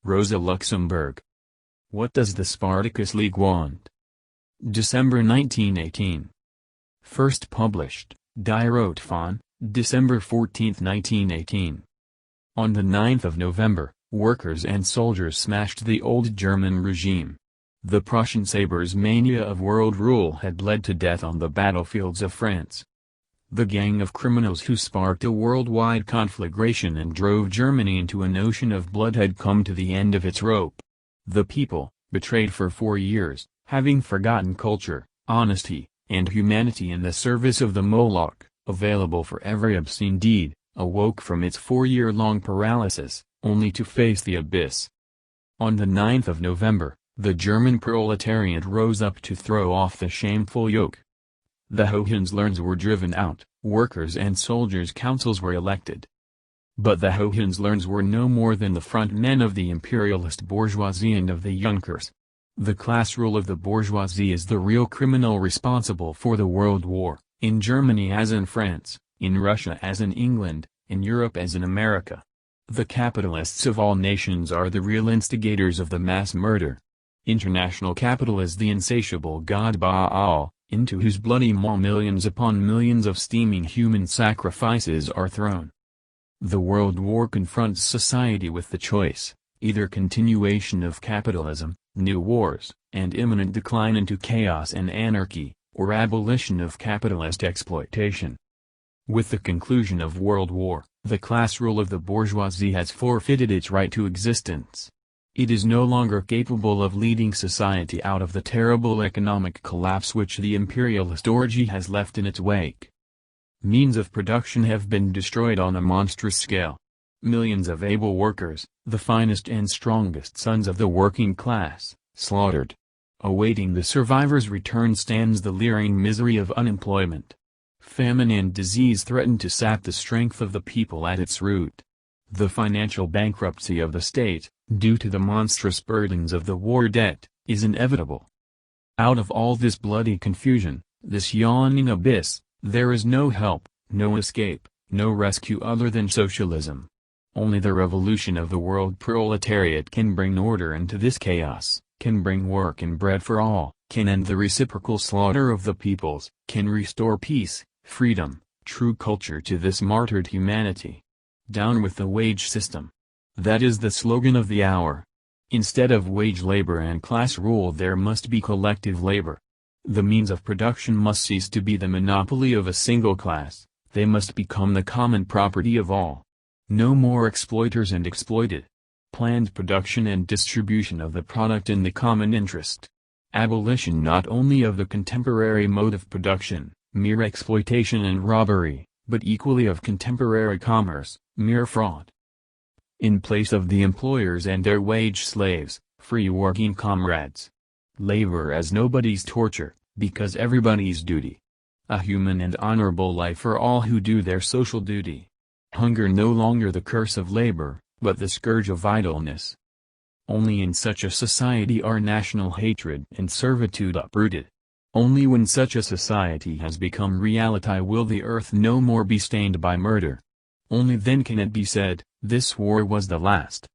Rosa Luxemburg. What does the Spartacus League want? December 1918. First published, Die Rotfahne, December 14, 1918. On the 9th of November, workers and soldiers smashed the old German regime. The Prussian sabers' mania of world rule had bled to death on the battlefields of France. The gang of criminals who sparked a worldwide conflagration and drove Germany into an ocean of blood had come to the end of its rope. The people, betrayed for 4 years, having forgotten culture, honesty, and humanity in the service of the Moloch, available for every obscene deed, awoke from its 4-year-long paralysis, only to face the abyss. On the 9th of November, the German proletariat rose up to throw off the shameful yoke. The Hohenzollerns were driven out, workers' and soldiers' councils were elected. But the Hohenzollerns were no more than the front men of the imperialist bourgeoisie and of the Junkers. The class rule of the bourgeoisie is the real criminal responsible for the World War, in Germany as in France, in Russia as in England, in Europe as in America. The capitalists of all nations are the real instigators of the mass murder. International capital is the insatiable god Baal, into whose bloody maw millions upon millions of steaming human sacrifices are thrown. The World War confronts society with the choice, either continuation of capitalism, new wars, and imminent decline into chaos and anarchy, or abolition of capitalist exploitation. With the conclusion of World War, the class rule of the bourgeoisie has forfeited its right to existence. It is no longer capable of leading society out of the terrible economic collapse which the imperialist orgy has left in its wake. Means of production have been destroyed on a monstrous scale. Millions of able workers, the finest and strongest sons of the working class, slaughtered. Awaiting the survivors' return stands the leering misery of unemployment. Famine and disease threaten to sap the strength of the people at its root. The financial bankruptcy of the state, due to the monstrous burdens of the war debt, is inevitable. Out of all this bloody confusion, this yawning abyss, there is no help, no escape, no rescue other than socialism. Only the revolution of the world proletariat can bring order into this chaos, can bring work and bread for all, can end the reciprocal slaughter of the peoples, can restore peace, freedom, true culture to this martyred humanity. Down with the wage system. That is the slogan of the hour. Instead of wage labor and class rule there must be collective labor. The means of production must cease to be the monopoly of a single class, they must become the common property of all. No more exploiters and exploited. Planned production and distribution of the product in the common interest. Abolition not only of the contemporary mode of production, mere exploitation and robbery, but equally of contemporary commerce, mere fraud. In place of the employers and their wage slaves, free working comrades. Labor as nobody's torture, because everybody's duty. A human and honorable life for all who do their social duty. Hunger no longer the curse of labor, but the scourge of idleness. Only in such a society are national hatred and servitude uprooted. Only when such a society has become reality will the earth no more be stained by murder. Only then can it be said, this war was the last.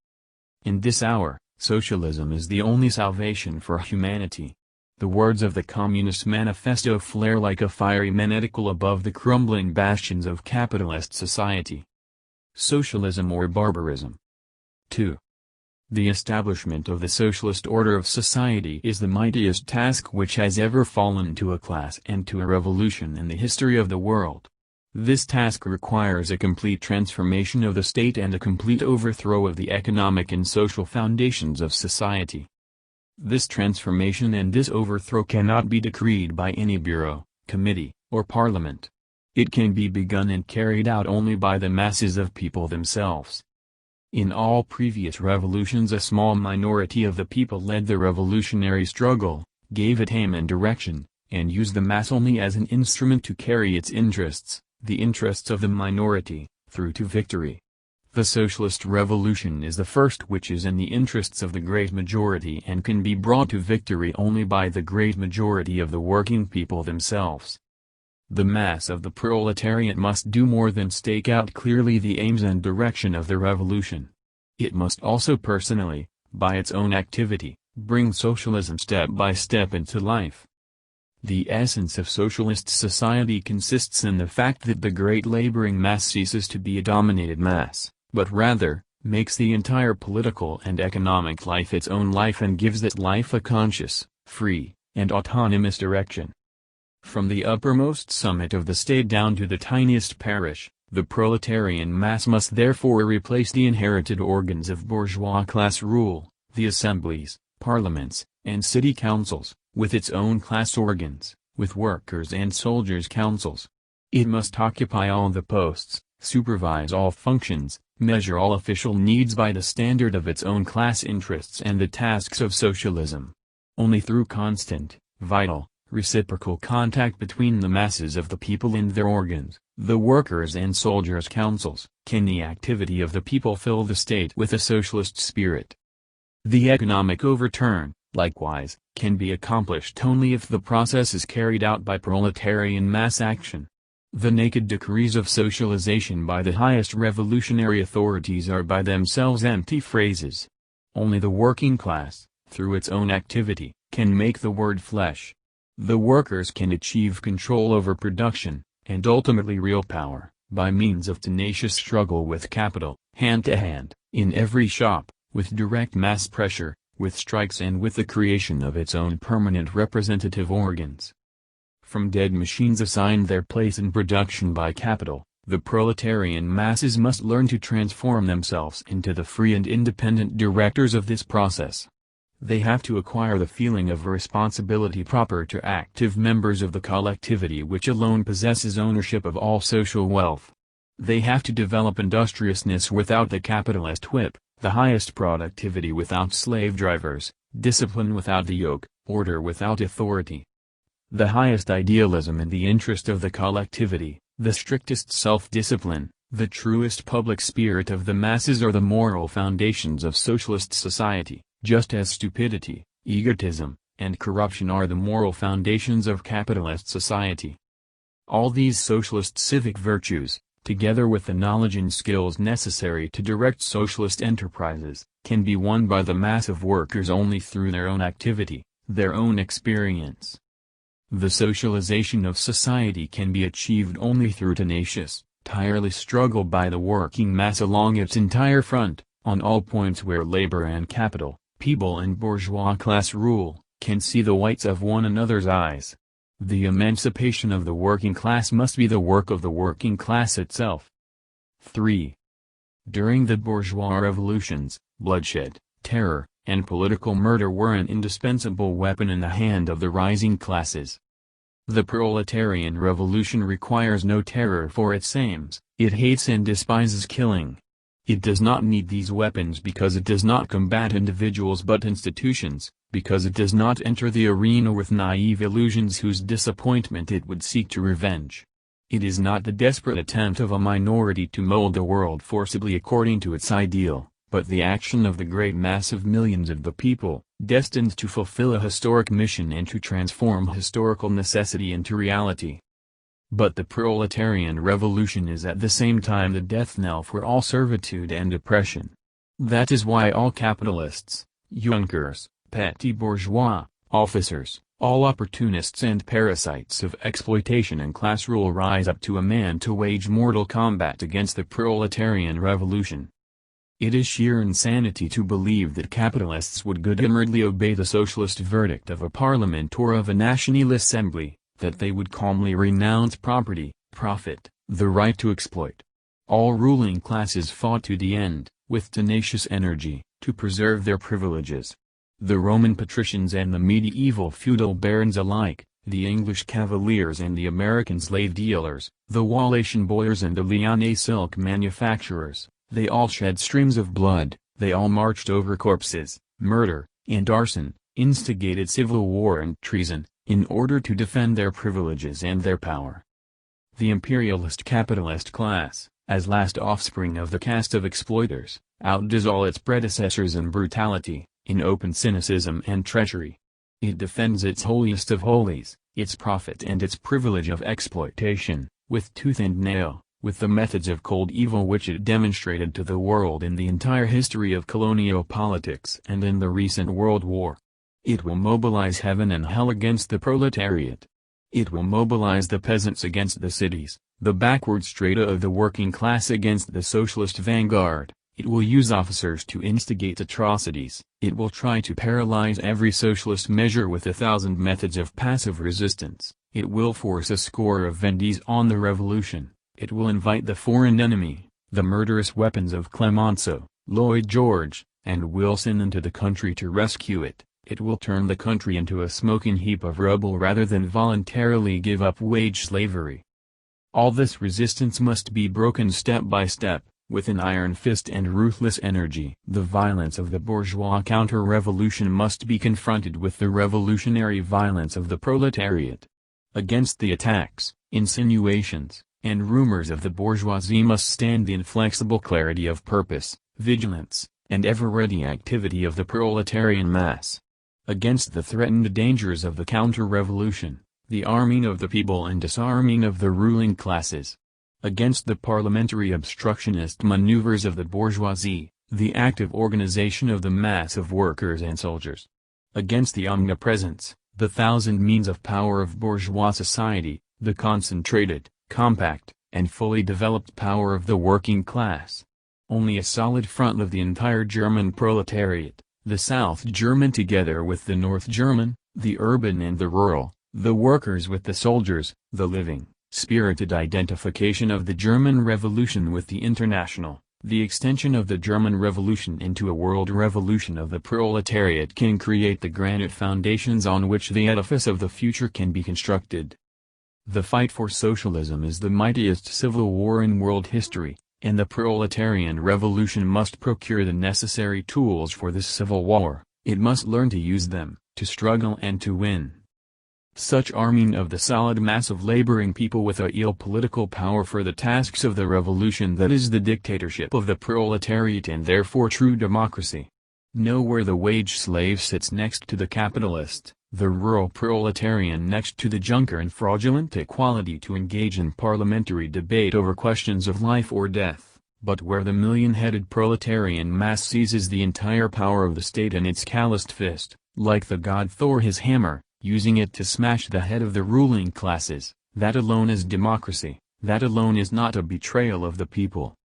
In this hour, socialism is the only salvation for humanity. The words of the Communist Manifesto flare like a fiery maneticle above the crumbling bastions of capitalist society. Socialism or barbarism. 2. The establishment of the socialist order of society is the mightiest task which has ever fallen to a class and to a revolution in the history of the world. This task requires a complete transformation of the state and a complete overthrow of the economic and social foundations of society. This transformation and this overthrow cannot be decreed by any bureau, committee, or parliament. It can be begun and carried out only by the masses of people themselves. In all previous revolutions a small minority of the people led the revolutionary struggle, gave it aim and direction, and used the mass only as an instrument to carry its interests, the interests of the minority, through to victory. The socialist revolution is the first which is in the interests of the great majority and can be brought to victory only by the great majority of the working people themselves. The mass of the proletariat must do more than stake out clearly the aims and direction of the revolution. It must also personally, by its own activity, bring socialism step by step into life. The essence of socialist society consists in the fact that the great laboring mass ceases to be a dominated mass, but rather, makes the entire political and economic life its own life and gives that life a conscious, free, and autonomous direction. From the uppermost summit of the state down to the tiniest parish, the proletarian mass must therefore replace the inherited organs of bourgeois class rule, the assemblies, parliaments, and city councils, with its own class organs, with workers' and soldiers' councils. It must occupy all the posts, supervise all functions, measure all official needs by the standard of its own class interests and the tasks of socialism. Only through constant, vital, reciprocal contact between the masses of the people and their organs, the workers' and soldiers' councils, can the activity of the people fill the state with a socialist spirit. The economic overturn, likewise, can be accomplished only if the process is carried out by proletarian mass action. The naked decrees of socialization by the highest revolutionary authorities are by themselves empty phrases. Only the working class, through its own activity, can make the word flesh. The workers can achieve control over production, and ultimately real power, by means of tenacious struggle with capital, hand to hand, in every shop, with direct mass pressure, with strikes and with the creation of its own permanent representative organs. From dead machines assigned their place in production by capital, the proletarian masses must learn to transform themselves into the free and independent directors of this process. They have to acquire the feeling of responsibility proper to active members of the collectivity which alone possesses ownership of all social wealth. They have to develop industriousness without the capitalist whip, the highest productivity without slave drivers, discipline without the yoke, order without authority. The highest idealism in the interest of the collectivity, the strictest self-discipline, the truest public spirit of the masses are the moral foundations of socialist society, just as stupidity, egotism, and corruption are the moral foundations of capitalist society. All these socialist civic virtues, together with the knowledge and skills necessary to direct socialist enterprises, can be won by the mass of workers only through their own activity, their own experience. The socialization of society can be achieved only through tenacious, tireless struggle by the working mass along its entire front, on all points where labor and capital, people and bourgeois class rule, can see the whites of one another's eyes. The emancipation of the working class must be the work of the working class itself. 3. During the bourgeois revolutions, bloodshed, terror, and political murder were an indispensable weapon in the hand of the rising classes. The proletarian revolution requires no terror for its aims, it hates and despises killing. It does not need these weapons because it does not combat individuals but institutions, because it does not enter the arena with naive illusions whose disappointment it would seek to revenge. It is not the desperate attempt of a minority to mold the world forcibly according to its ideal, but the action of the great mass of millions of the people, destined to fulfill a historic mission and to transform historical necessity into reality. But the proletarian revolution is at the same time the death knell for all servitude and oppression. That is why all capitalists, Junkers, petty bourgeois, officers, all opportunists and parasites of exploitation and class rule rise up to a man to wage mortal combat against the proletarian revolution. It is sheer insanity to believe that capitalists would good-humoredly obey the socialist verdict of a parliament or of a national assembly, that they would calmly renounce property, profit, the right to exploit. All ruling classes fought to the end, with tenacious energy, to preserve their privileges. The Roman patricians and the medieval feudal barons alike, the English cavaliers and the American slave dealers, the Wallachian boyars and the Lyonnais silk manufacturers, they all shed streams of blood, they all marched over corpses, murder, and arson, instigated civil war and treason, in order to defend their privileges and their power. The imperialist capitalist class, as last offspring of the caste of exploiters, outdoes all its predecessors in brutality, in open cynicism and treachery. It defends its holiest of holies, its profit and its privilege of exploitation, with tooth and nail, with the methods of cold evil which it demonstrated to the world in the entire history of colonial politics and in the recent World War. It will mobilize heaven and hell against the proletariat. It will mobilize the peasants against the cities, the backward strata of the working class against the socialist vanguard. It will use officers to instigate atrocities. It will try to paralyze every socialist measure with 1,000 methods of passive resistance. It will force a score of vendees on the revolution. It will invite the foreign enemy, the murderous weapons of Clemenceau, Lloyd George, and Wilson into the country to rescue it. It will turn the country into a smoking heap of rubble rather than voluntarily give up wage slavery. All this resistance must be broken step by step, with an iron fist and ruthless energy. The violence of the bourgeois counter-revolution must be confronted with the revolutionary violence of the proletariat. Against the attacks, insinuations, and rumors of the bourgeoisie must stand the inflexible clarity of purpose, vigilance, and ever-ready activity of the proletarian mass. Against the threatened dangers of the counter-revolution, the arming of the people and disarming of the ruling classes. Against the parliamentary obstructionist maneuvers of the bourgeoisie, the active organization of the mass of workers and soldiers. Against the omnipresence, the 1,000 means of power of bourgeois society, the concentrated, compact, and fully developed power of the working class. Only a solid front of the entire German proletariat, the South German together with the North German, the urban and the rural, the workers with the soldiers, the living, spirited identification of the German Revolution with the international, the extension of the German Revolution into a world revolution of the proletariat can create the granite foundations on which the edifice of the future can be constructed. The fight for socialism is the mightiest civil war in world history, and the proletarian revolution must procure the necessary tools for this civil war. It must learn to use them, to struggle and to win. Such arming of the solid mass of laboring people with a real political power for the tasks of the revolution, that is the dictatorship of the proletariat and therefore true democracy. Know where the wage slave sits next to the capitalist, the rural proletarian next to the junker, and fraudulent equality to engage in parliamentary debate over questions of life or death, but where the million-headed proletarian mass seizes the entire power of the state in its calloused fist, like the god Thor his hammer, using it to smash the head of the ruling classes. That alone is democracy, that alone is not a betrayal of the people.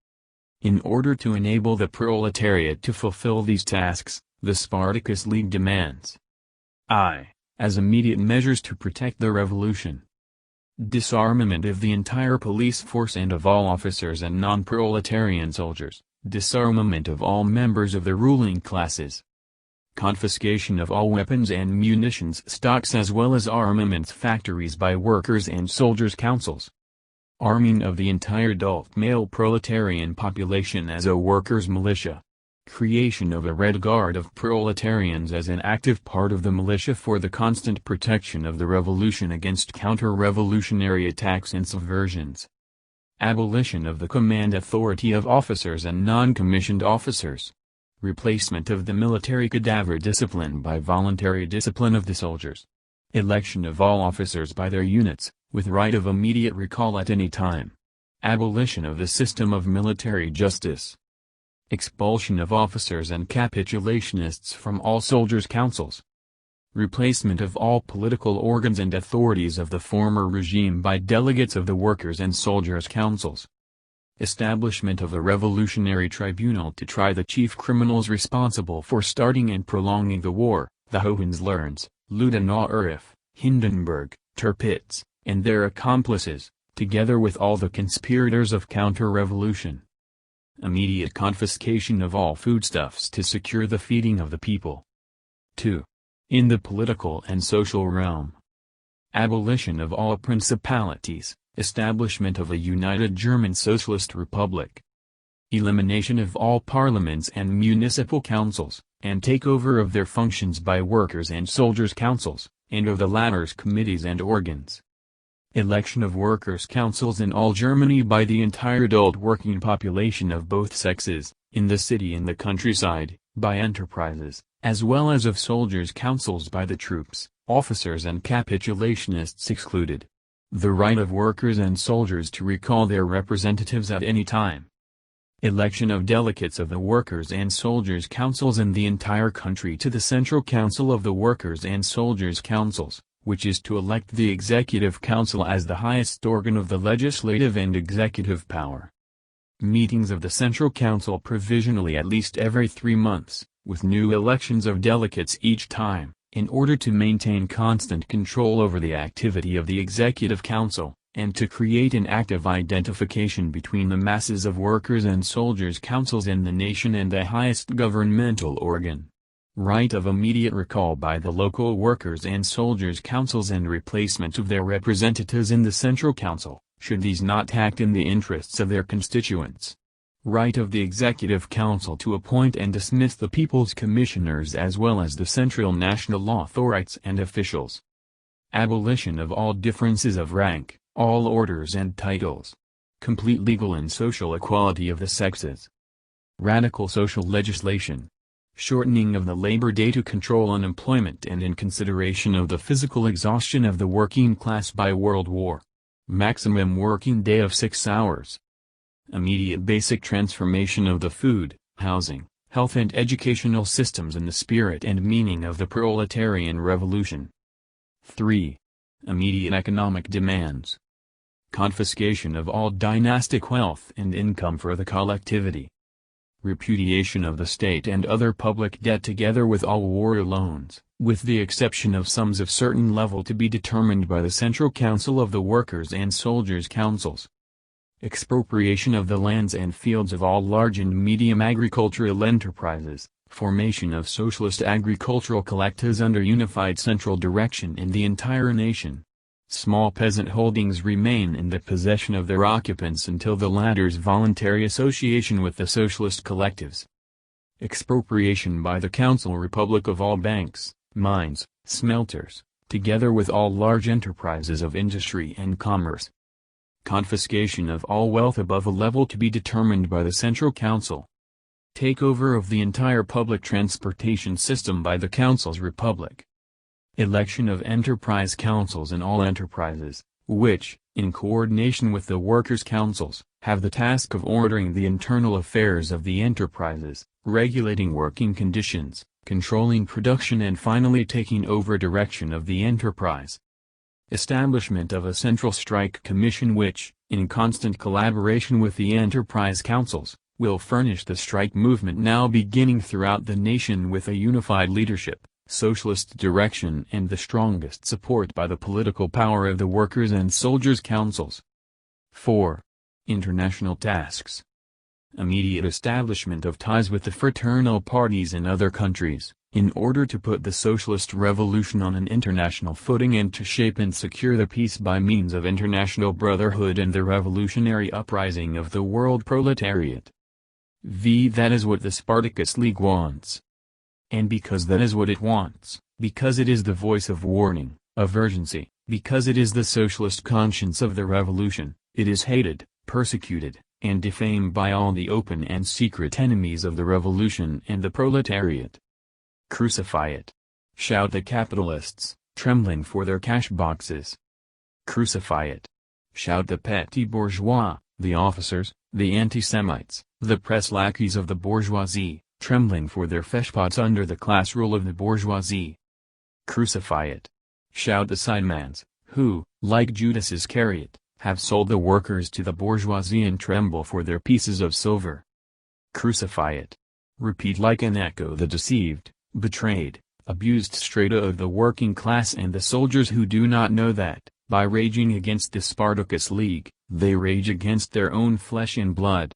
In order to enable the proletariat to fulfill these tasks, the Spartacus League demands I. As immediate measures to protect the revolution. Disarmament of the entire police force and of all officers and non-proletarian soldiers, disarmament of all members of the ruling classes. Confiscation of all weapons and munitions stocks as well as armaments factories by workers' and soldiers' councils. Arming of the entire adult male proletarian population as a workers' militia. Creation of a Red Guard of proletarians as an active part of the militia for the constant protection of the revolution against counter-revolutionary attacks and subversions. Abolition of the command authority of officers and non-commissioned officers. Replacement of the military cadaver discipline by voluntary discipline of the soldiers. Election of all officers by their units, with right of immediate recall at any time. Abolition of the system of military justice. Expulsion of officers and capitulationists from all soldiers' councils. Replacement of all political organs and authorities of the former regime by delegates of the workers' and soldiers' councils. Establishment of a revolutionary tribunal to try the chief criminals responsible for starting and prolonging the war, the Hohenzollerns, Ludendorff, Hindenburg, Tirpitz, and their accomplices, together with all the conspirators of counter-revolution. Immediate confiscation of all foodstuffs to secure the feeding of the people. 2. In the political and social realm. Abolition of all principalities. Establishment of a united German Socialist Republic. Elimination of all parliaments and municipal councils, and takeover of their functions by workers' and soldiers' councils, and of the latter's committees and organs. Election of workers' councils in all Germany by the entire adult working population of both sexes, in the city and the countryside, by enterprises, as well as of soldiers' councils by the troops, officers and capitulationists excluded. The right of workers and soldiers to recall their representatives at any time. Election of delegates of the Workers' and Soldiers' Councils in the entire country to the Central Council of the Workers' and Soldiers' Councils, which is to elect the Executive Council as the highest organ of the legislative and executive power. Meetings of the Central Council provisionally at least every 3 months, with new elections of delegates each time, in order to maintain constant control over the activity of the Executive Council, and to create an active identification between the masses of workers and soldiers' councils in the nation and the highest governmental organ. Right of immediate recall by the local workers and soldiers' councils and replacement of their representatives in the Central Council, should these not act in the interests of their constituents. Right of the Executive Council to appoint and dismiss the People's Commissioners as well as the Central National Authorities and officials. Abolition of all differences of rank, all orders and titles. Complete legal and social equality of the sexes. Radical social legislation. Shortening of the labor day to control unemployment and in consideration of the physical exhaustion of the working class by World War. Maximum working day of 6 hours. Immediate basic transformation of the food, housing, health and educational systems in the spirit and meaning of the proletarian revolution. 3. Immediate economic demands. Confiscation of all dynastic wealth and income for the collectivity. Repudiation of the state and other public debt together with all war loans, with the exception of sums of certain level to be determined by the Central Council of the Workers' and Soldiers' Councils. Expropriation of the lands and fields of all large and medium agricultural enterprises, formation of socialist agricultural collectives under unified central direction in the entire nation. Small peasant holdings remain in the possession of their occupants until the latter's voluntary association with the socialist collectives. Expropriation by the Council Republic of all banks, mines, smelters, together with all large enterprises of industry and commerce. Confiscation of all wealth above a level to be determined by the Central Council. Takeover of the entire public transportation system by the Council's Republic. Election of enterprise councils in all enterprises, which, in coordination with the workers' councils, have the task of ordering the internal affairs of the enterprises, regulating working conditions, controlling production and finally taking over direction of the enterprise. Establishment of a central strike commission which, in constant collaboration with the enterprise councils, will furnish the strike movement now beginning throughout the nation with a unified leadership, socialist direction and the strongest support by the political power of the workers' and soldiers' councils. 4. International tasks. Immediate establishment of ties with the fraternal parties in other countries, in order to put the socialist revolution on an international footing and to shape and secure the peace by means of international brotherhood and the revolutionary uprising of the world proletariat. That is what the Spartacus League wants. And because that is what it wants, because it is the voice of warning, of urgency, because it is the socialist conscience of the revolution, it is hated, persecuted, and defamed by all the open and secret enemies of the revolution and the proletariat. Crucify it! Shout the capitalists, trembling for their cash boxes. Crucify it! Shout the petty bourgeois, the officers, the anti-Semites, the press lackeys of the bourgeoisie, trembling for their fleshpots under the class rule of the bourgeoisie. Crucify it! Shout the sidemans, who, like Judas Iscariot, have sold the workers to the bourgeoisie and tremble for their pieces of silver. Crucify it! Repeat like an echo the deceived, betrayed, abused strata of the working class and the soldiers who do not know that, by raging against the Spartacus League, they rage against their own flesh and blood.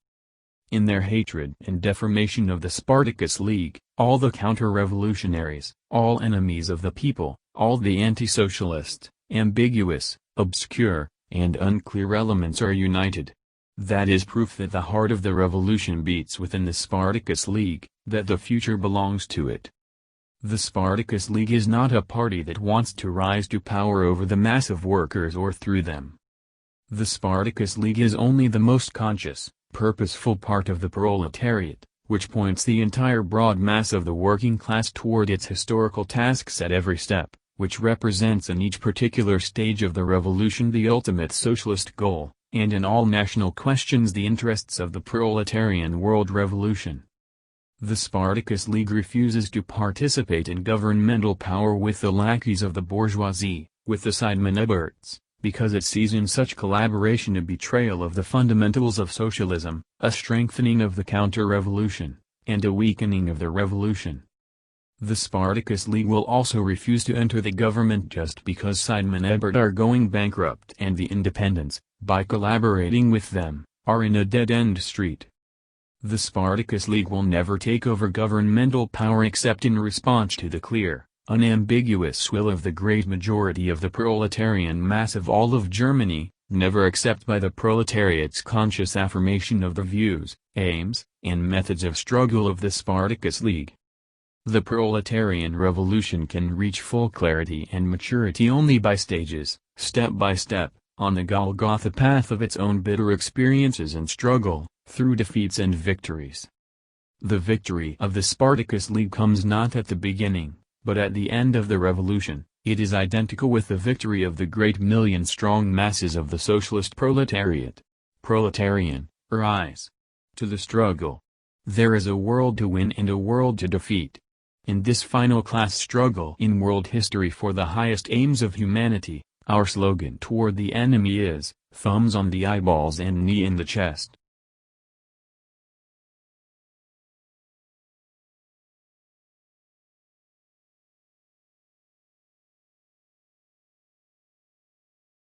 In their hatred and defamation of the Spartacus League, all the counter-revolutionaries, all enemies of the people, all the anti-socialist, ambiguous, obscure, and unclear elements are united. That is proof that the heart of the revolution beats within the Spartacus League, that the future belongs to it. The Spartacus League is not a party that wants to rise to power over the mass of workers or through them. The Spartacus League is only the most conscious, purposeful part of the proletariat, which points the entire broad mass of the working class toward its historical tasks at every step, which represents in each particular stage of the revolution the ultimate socialist goal, and in all national questions the interests of the proletarian world revolution. The Spartacus League refuses to participate in governmental power with the lackeys of the bourgeoisie, with the Sidemen-Eberts, because it sees in such collaboration a betrayal of the fundamentals of socialism, a strengthening of the counter-revolution, and a weakening of the revolution. The Spartacus League will also refuse to enter the government just because Sidemen-Ebert are going bankrupt and the independents, by collaborating with them, are in a dead-end street. The Spartacus League will never take over governmental power except in response to the clear, unambiguous will of the great majority of the proletarian mass of all of Germany, never except by the proletariat's conscious affirmation of the views, aims, and methods of struggle of the Spartacus League. The proletarian revolution can reach full clarity and maturity only by stages, step by step, on the Golgotha path of its own bitter experiences and struggle, through defeats and victories. The victory of the Spartacus League comes not at the beginning, but at the end of the revolution. It is identical with the victory of the great million-strong masses of the socialist proletariat. Proletarian, rise to the struggle. There is a world to win and a world to defeat. In this final class struggle in world history for the highest aims of humanity, our slogan toward the enemy is, thumbs on the eyeballs and knee in the chest.